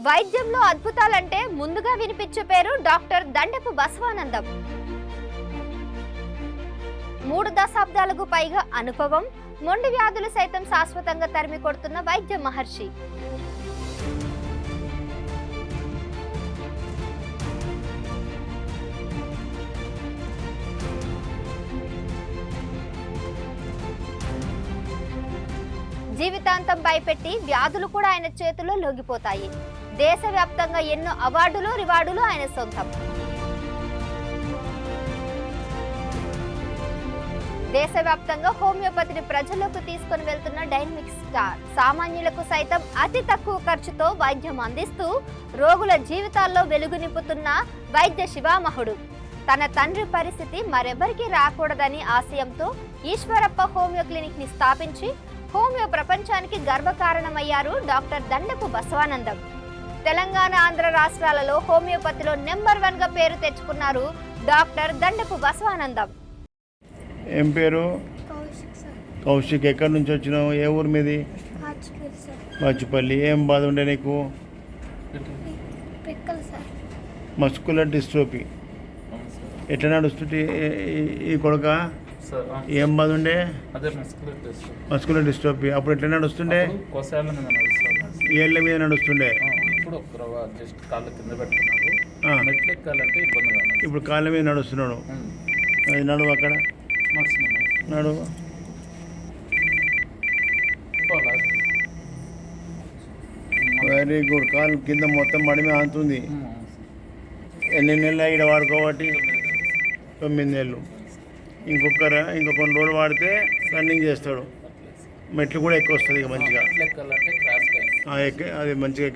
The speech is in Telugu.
వైద్యంలో అద్భుతాలంటే ముందుగా వినిపించే పేరు డాక్టర్ దండపు బసవానందం. 3 దశాబ్దాలకు పైగా అనుభవం, మొండి వ్యాధులు సైతం శాశ్వతంగా తరిమి కొడుతున్న వైద్య మహర్షి. జీవితాంతం భయపెట్టి వ్యాధులు కూడా ఆయన చేతుల్లో లొంగిపోతాయి. దేశవ్యాప్తంగా ఎన్నో అవార్డులు, రివార్డులు ఆయన సొంతం. దేశవ్యాప్తంగా హోమియోపతిని ప్రజల్లోకి తీసుకుని వెళ్తున్న డైనమిక్ స్టార్. సామాన్యులకు సైతం అతి తక్కువ ఖర్చుతో వైద్యం అందిస్తూ రోగుల జీవితాల్లో వెలుగు నింపుతున్న వైద్య శివామహుడు. తన తండ్రి పరిస్థితి మరెవరికి రాకూడదని ఆశయంతో ఈశ్వరప్ప హోమియో క్లినిక్ ని స్థాపించి హోమియో ప్రపంచానికి గర్వకారణమయ్యారు డాక్టర్ దండపు బసవానందం. తెలంగాణ, ఆంధ్ర రాష్ట్రాలలో హోమియోపతిలో నెంబర్ 1 గా పేరు తెచ్చుకున్నారు డాక్టర్ దండపు బసవానందం. ఏం పేరు? కౌశిక్. ఎక్కడి నుంచి వచ్చినావు? ఏ ఊరు మీది? బాచుపల్లి. ఏం బాధ ఉండే నీకు? Muscular dystrophy. ఎట్లా నడుస్తుంటే ఈ కొడుక? ఏం బాధ ఉండే? Muscular dystrophy. అప్పుడు ఎట్లా నడుస్తుండే? ఏళ్ళ మీద నడుస్తుండే. ఇప్పుడు కాళ్ళ మీద నడుస్తున్నాడు. అది నడువు అక్కడ నడువు. Very good. కాలు కింద మొత్తం మడిమే ఆంతుంది. ఎన్ని నెలలు ఇక్కడ వాడుకోబట్టి? 9 నెలలు. ఇంకొక కొన్ని రోజులు వాడితే రన్నింగ్ చేస్తాడు. మెట్లు కూడా ఎక్కువ వస్తుంది ఇక మంచిగా. అది మంచిగా